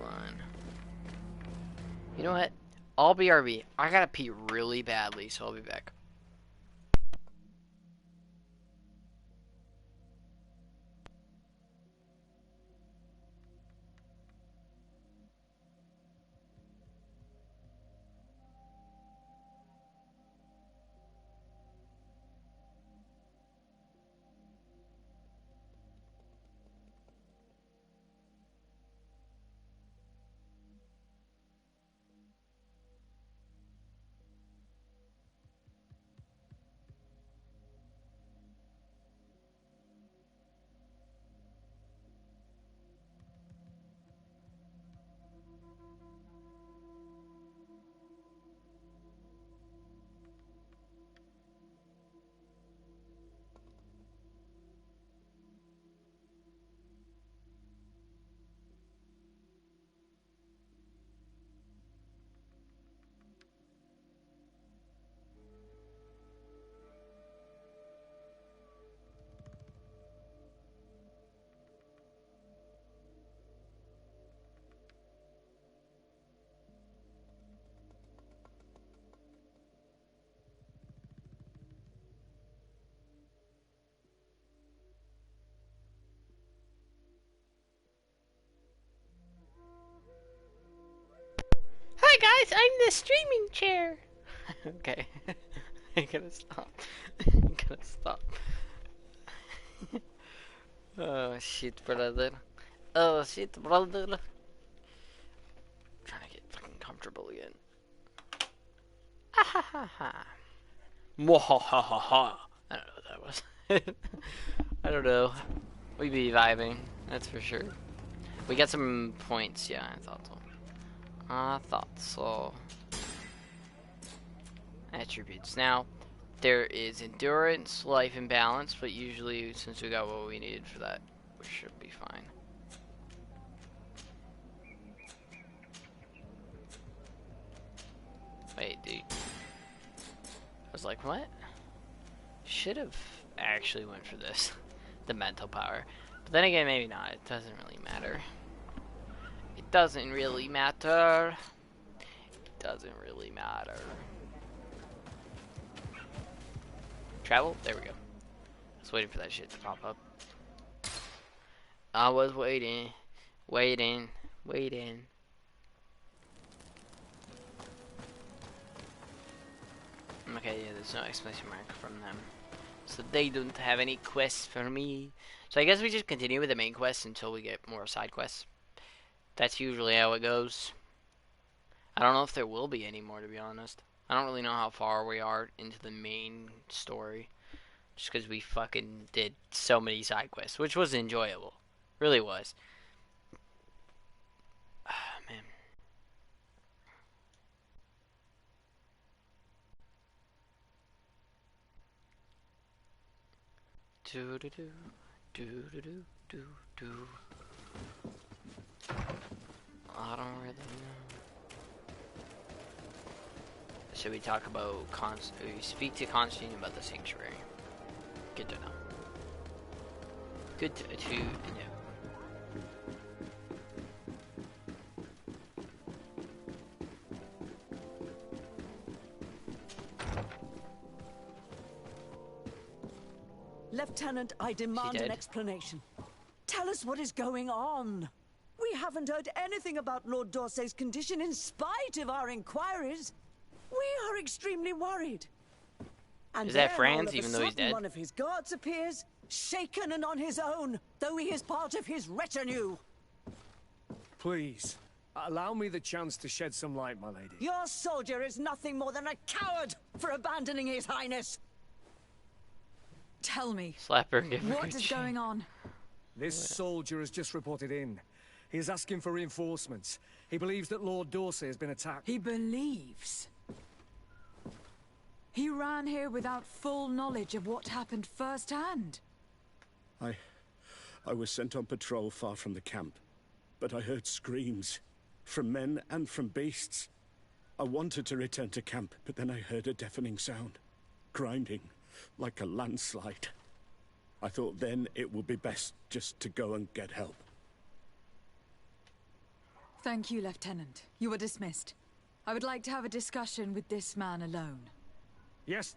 Come on. You know what? I'll BRB. I gotta pee really badly, so I'll be back. Hi guys, I'm the streaming chair. Okay. I gotta stop. I gotta stop. Oh shit, brother. Oh shit, brother. I'm trying to get fucking comfortable again. Ah ha ha ha. Mwahahaha. I don't know what that was. I don't know. We be vibing, that's for sure. We got some points, yeah, I thought so. I thought so. Attributes. Now, there is endurance, life, and balance, but usually, since we got what we needed for that, we should be fine. Wait, dude. I was like, what? Should have actually went for this. The mental power. But then again, maybe not. It doesn't really matter. It doesn't really matter. It doesn't really matter. Travel? There we go. I was waiting for that shit to pop up. I was waiting. Waiting. Waiting. Okay, yeah, there's no exclamation mark from them. So they don't have any quests for me. So I guess we just continue with the main quest until we get more side quests. That's usually how it goes. I don't know if there will be any more, to be honest. I don't really know how far we are into the main story. Just because we fucking did so many side quests, which was enjoyable. Really was. Ah, man. Do do do do do do do do. I don't really know. Should we talk about we speak to Constantine about the sanctuary? Good to know. Good to know. Lieutenant, I demand an explanation. Tell us what is going on. We haven't heard anything about Lord D'Orsay's condition in spite of our inquiries. We are extremely worried. And is that Franz, even though he's dead? One of his guards appears, shaken and on his own, though he is part of his retinue. Please, allow me the chance to shed some light, my lady. Your soldier is nothing more than a coward for abandoning his highness. Tell me, Slap her and give her what is going on? This soldier has just reported in. He is asking for reinforcements. He believes that Lord D'Orsay has been attacked. He believes. He ran here without full knowledge of what happened firsthand. I was sent on patrol far from the camp, but I heard screams from men and from beasts. I wanted to return to camp, but then I heard a deafening sound, grinding like a landslide. I thought then it would be best just to go and get help. Thank you, Lieutenant. You are dismissed. I would like to have a discussion with this man alone. Yes.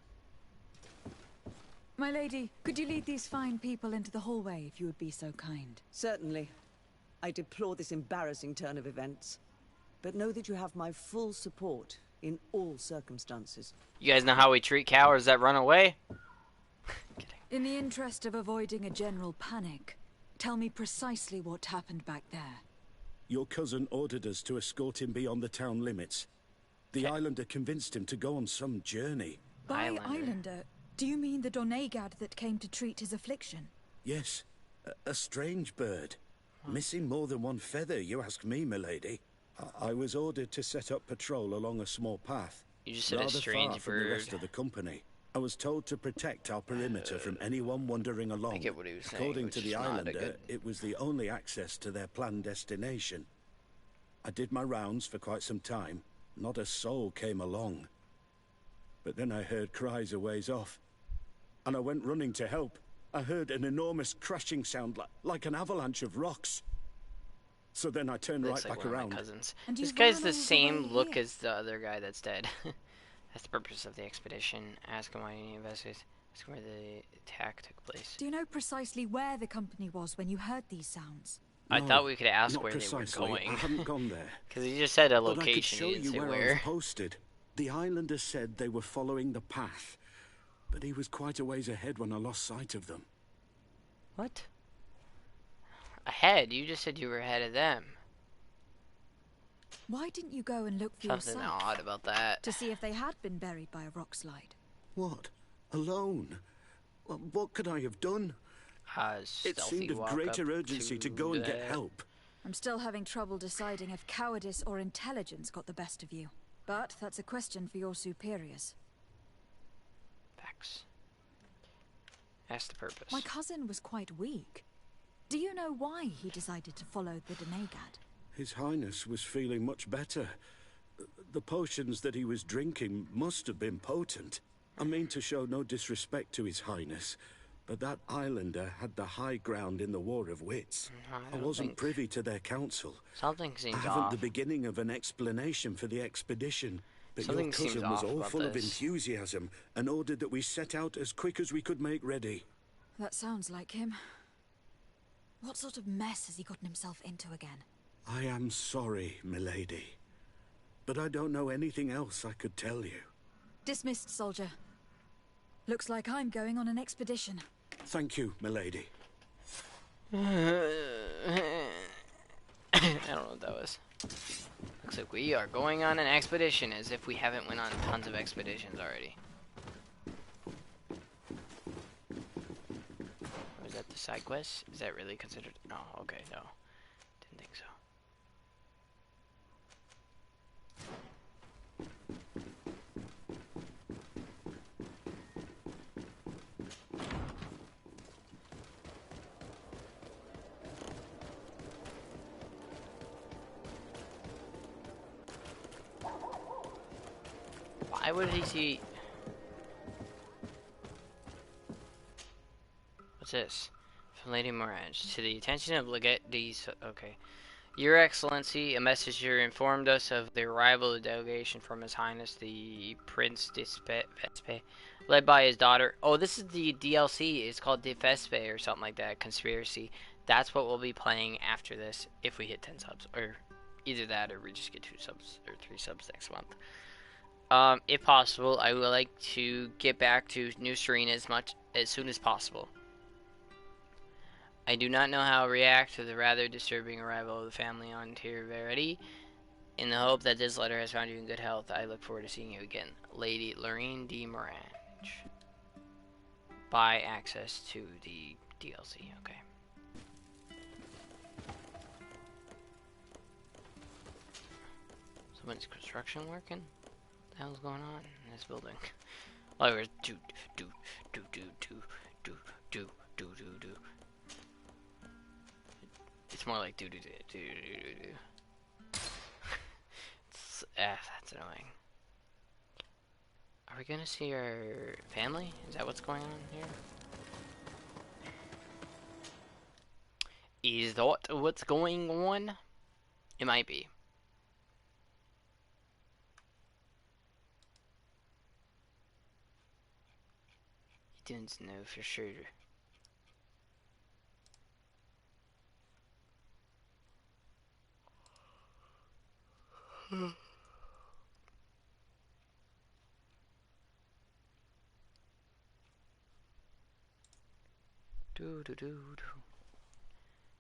My lady, could you lead these fine people into the hallway if you would be so kind? Certainly. I deplore this embarrassing turn of events. But know that you have my full support in all circumstances. You guys know how we treat cowards that run away? In the interest of avoiding a general panic, tell me precisely what happened back there. Your cousin ordered us to escort him beyond the town limits. The Islander convinced him to go on some journey. By Islander, do you mean the Donegad that came to treat his affliction? Yes, a strange bird. Missing more than one feather, you ask me, milady. I was ordered to set up patrol along a small path. You just said rather a strange far from the rest of the company. I was told to protect our perimeter from anyone wandering along. I get what he was saying. According to the Islander, good... it was the only access to their planned destination. I did my rounds for quite some time. Not a soul came along. But then I heard cries a ways off, and I went running to help. I heard an enormous crashing sound like an avalanche of rocks. So then I turned right back around. And this guy's the same look as the other guy that's dead. That's the purpose of the expedition. Ask him why he investigates. Ask him where the attack took place. Do you know precisely where the company was when you heard these sounds? I thought we could ask where precisely. They were going. I haven't gone there. Because he just said a location. location. But I could show you where I was posted. The Islander said they were following the path, but he was quite a ways ahead when I lost sight of them. What? Ahead? You just said you were ahead of them. Why didn't you go and look for Something yourself? odd about that. To see if they had been buried by a rock slide. What? Alone? Well, what could I have done? It seemed of greater urgency to go and get help. I'm still having trouble deciding if cowardice or intelligence got the best of you. But that's a question for your superiors. Facts. That's the purpose. My cousin was quite weak. Do you know why he decided to follow the Donegad? His Highness was feeling much better. The potions that he was drinking must have been potent. I mean to show no disrespect to His Highness, but that Islander had the high ground in the War of Wits. I wasn't privy to their counsel. Something seems I haven't the beginning of an explanation for the expedition, but your cousin was all full of enthusiasm and ordered that we set out as quick as we could make ready. That sounds like him. What sort of mess has he gotten himself into again? I am sorry, milady, but I don't know anything else I could tell you. Dismissed, soldier. Looks like I'm going on an expedition. Thank you, milady. I don't know what that was. Looks like we are going on an expedition, as if we haven't went on tons of expeditions already. Was that the side quest? Is that really considered? No, okay, no. Didn't think so. Why would he see... What's this? From Lady Morange. To the attention of Legate these... Okay. Your Excellency, a messenger informed us of the arrival of the delegation from His Highness, the Prince Vespe, led by his daughter. Oh, this is the DLC. It's called De Vespe or something like that. Conspiracy. That's what we'll be playing after this, if we hit 10 subs. Or either that, or we just get 2 subs, or 3 subs next month. If possible, I would like to get back to New Serene as soon as possible. I do not know how to react to the rather disturbing arrival of the family on Tirverity. In the hope that this letter has found you in good health, I look forward to seeing you again. Lady Lorraine de Morange. Buy access to the DLC, okay. So when's construction working? What the hell's going on in this building? Oh, there's do. It's more like do. That's annoying. Are we gonna see our family? Is that what's going on here? Is that what's going on? It might be. You didn't know for sure.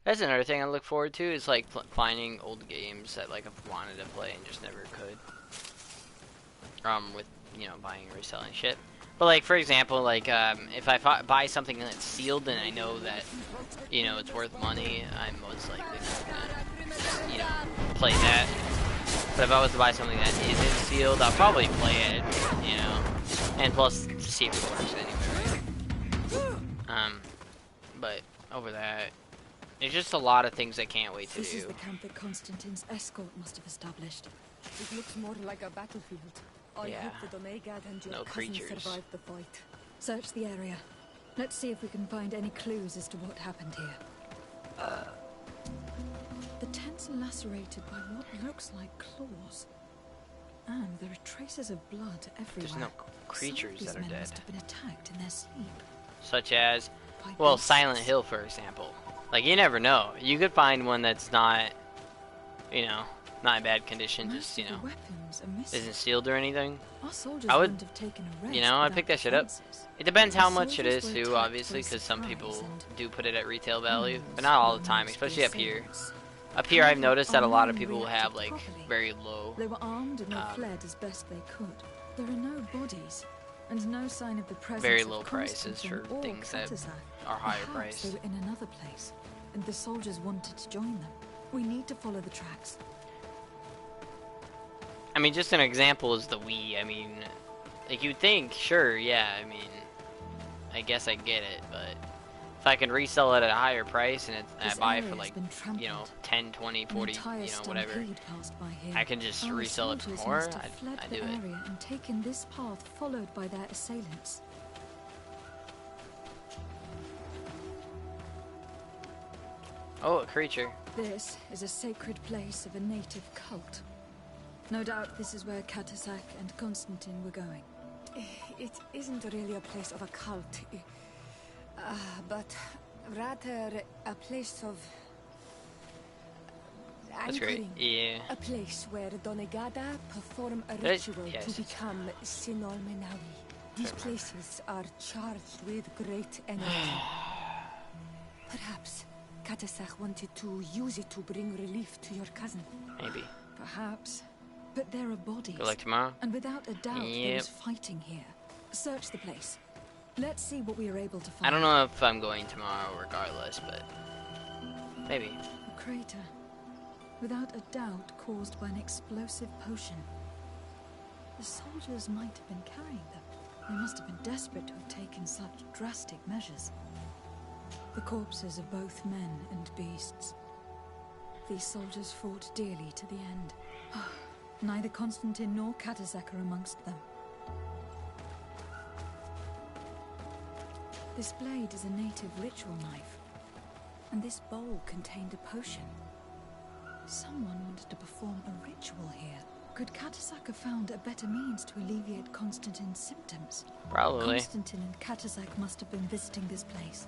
That's another thing I look forward to is like finding old games that like I've wanted to play and just never could. With buying and reselling shit. But like for example, like if I buy something that's sealed and I know that it's worth money, I'm most likely gonna play that. But if I was to buy something that isn't sealed, I'll probably play it, and plus to see if it works anyway, right? But over that, there's just a lot of things I can't wait to do. This is the camp that Constantine's escort must have established. It looks more like a battlefield. I hope the Donegad and your cousins survived the fight. Search the area. Let's see if we can find any clues as to what happened here. The tents are lacerated by what looks like claws. And there are traces of blood everywhere. There's no creatures that are dead. Must have been attacked in their sleep. Such as, well, Silent Hill, for example. Like, you never know. You could find one that's not, not in bad condition, just, isn't sealed or anything. I would, I'd pick that shit up. It depends how much it is, too, obviously, because some people do put it at retail value, but not all the time, especially up here. Up here, I've noticed that a lot of people have, like, very low. They were armed and they fled as best they could. There are no bodies, and no sign of the presence very of low prices for things that are higher priced. They were in another place, and the soldiers wanted to join them. We need to follow the tracks. I mean, just an example is the Wii. I mean, like, you'd think, sure, yeah, I mean, I guess I get it, but if I can resell it at a higher price and I buy it for, like, 10, 20, 40, whatever, I can just resell it for more, I'd do it. And taken this path followed by their assailants. Oh, a creature. This is a sacred place of a native cult. No doubt this is where Catasac and Constantine were going. It isn't really a place of a cult, but rather a place of That's great. Yeah. A place where Donegada perform a ritual to become Sinol Menawi. These places are charged with great energy. Perhaps Catasac wanted to use it to bring relief to your cousin. Maybe. Perhaps. But there are bodies. Go like tomorrow? And without a doubt, there is fighting here. Search the place. Let's see what we are able to find. I don't know if I'm going tomorrow regardless, but maybe. A crater. Without a doubt caused by an explosive potion. The soldiers might have been carrying them. They must have been desperate to have taken such drastic measures. The corpses of both men and beasts. These soldiers fought dearly to the end. Neither Constantine nor Catasac are amongst them. This blade is a native ritual knife, and this bowl contained a potion. Someone wanted to perform a ritual here. Could Catasac have found a better means to alleviate Constantine's symptoms? Probably. Constantine and Catasac must have been visiting this place.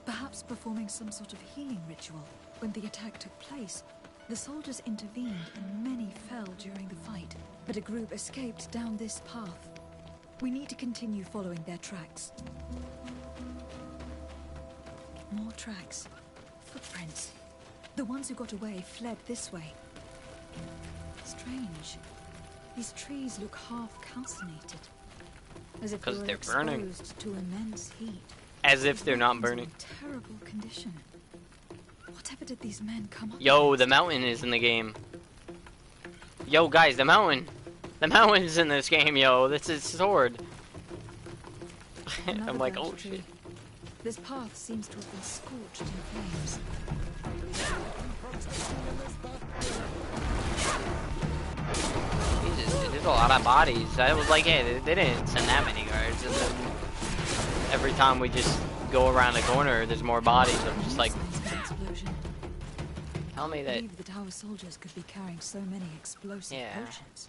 Perhaps performing some sort of healing ritual. When the attack took place, the soldiers intervened and many fell during the fight, but a group escaped down this path. We need to continue following their tracks. More tracks. Footprints. The ones who got away fled this way. Strange. These trees look half calcinated. As if they were exposed to immense heat. As if they're not burning. In terrible condition. Whatever did these men come up Yo, against? the mountain is in the game. Yo, guys, the mountain. The mountain's in this game, yo. That's his sword. I'm like, oh shit. This path seems to have been scorched in flames. Jesus, dude, there's a lot of bodies. I was like, hey, they didn't send that many guards. And then every time we just go around the corner, there's more bodies. I'm just like, tell me that... I believe that our soldiers could be carrying so many explosive potions.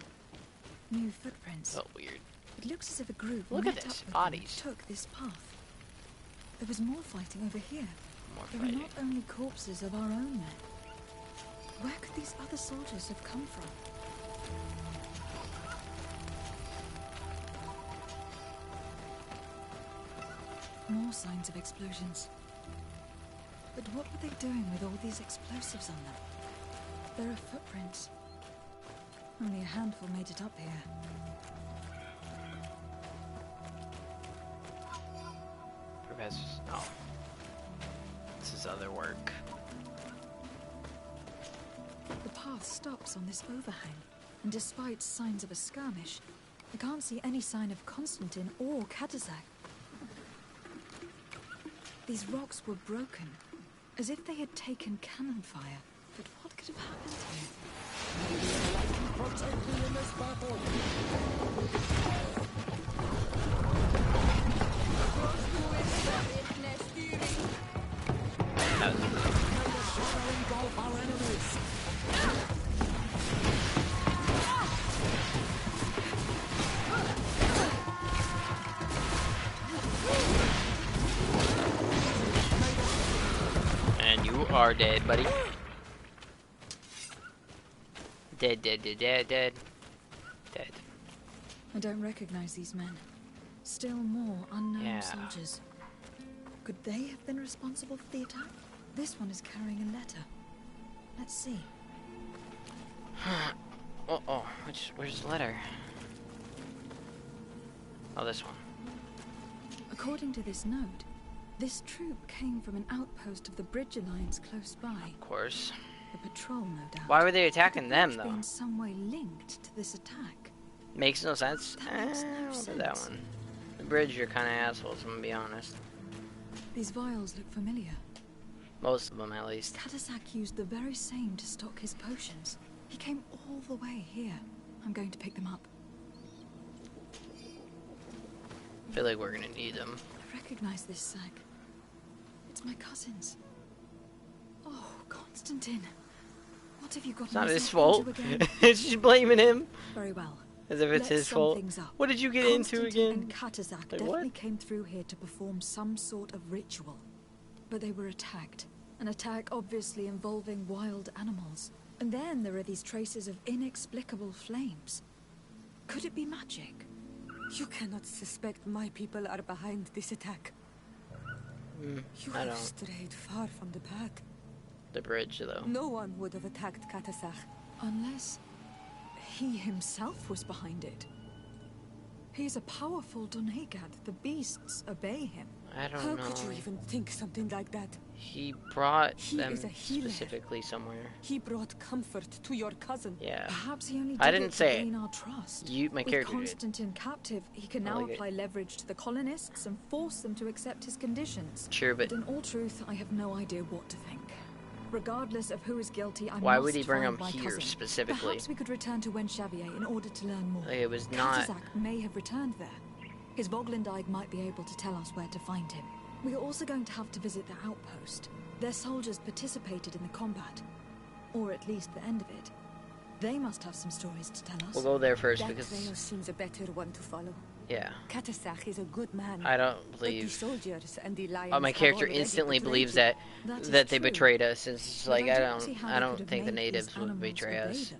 New footprints. Oh, weird. It looks as if a group Look at this, bodies. Took this path. There was more fighting over here. There were not only corpses of our own men. Where could these other soldiers have come from? More signs of explosions. But what were they doing with all these explosives on them? There are footprints. Only a handful made it up here. Professor's... Oh. This is other work. The path stops on this overhang, and despite signs of a skirmish, I can't see any sign of Constantine or Katazak. These rocks were broken, as if they had taken cannon fire. But what could have happened here? Protect me in this battle! Engulf our enemies! And you are dead, buddy. Dead, dead, dead, dead, dead. Dead. I don't recognize these men. Still more unknown soldiers. Could they have been responsible for the attack? This one is carrying a letter. Let's see. Oh, where's the letter? Oh, this one. According to this note, this troop came from an outpost of the Bridge Alliance close by. Of course. A patrol, no doubt. Why were they attacking them, though? In some way linked to this attack. Makes no sense. That makes no sense. That one. The Bridge are kind of assholes, I'm gonna be honest. These vials look familiar. Most of them, at least. Katazak used the very same to stock his potions. He came all the way here. I'm going to pick them up. I feel like we're gonna need them. I recognize this sack. It's my cousin's. Oh, Constantine. What have you got? It's not his fault. She's blaming him. Very well. As if it's his fault. What did you get into again? And Katazak definitely came through here to perform some sort of ritual. But they were attacked. An attack obviously involving wild animals. And then there are these traces of inexplicable flames. Could it be magic? You cannot suspect my people are behind this attack. You have strayed far from the path. The bridge, though. No one would have attacked Katazak. Unless he himself was behind it. He's a powerful Donegat. The beasts obey him. I don't know. How could you even think something like that? He brought them specifically somewhere. He brought comfort to your cousin. Yeah. Perhaps he only did I didn't it say to gain it. our trust. My character With Constantine captive, he can now apply leverage to the colonists and force them to accept his conditions. Sure, but in all truth, I have no idea what to think. Regardless of who is guilty, I why must would he bring find him my here cousin. specifically? Perhaps we could return to Wenxavier in order to learn more. Like, it was not. Katazak may have returned there. His Voglindaig might be able to tell us where to find him. We are also going to have to visit their outpost. Their soldiers participated in the combat, or at least the end of it. They must have some stories to tell us. We'll go there first that because trail seems a better one to follow. Yeah. Katazak is a good man. I don't believe. But the soldiers and the lions My character instantly believes that they betrayed us. It's like I don't think the natives would betray us.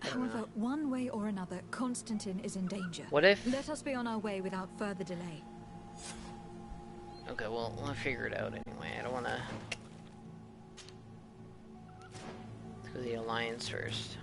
However, one way or another, Constantine is in danger. What if? Let us be on our way without further delay. Okay, well, I'll figure it out anyway. I don't want to. Let's go to the Alliance first.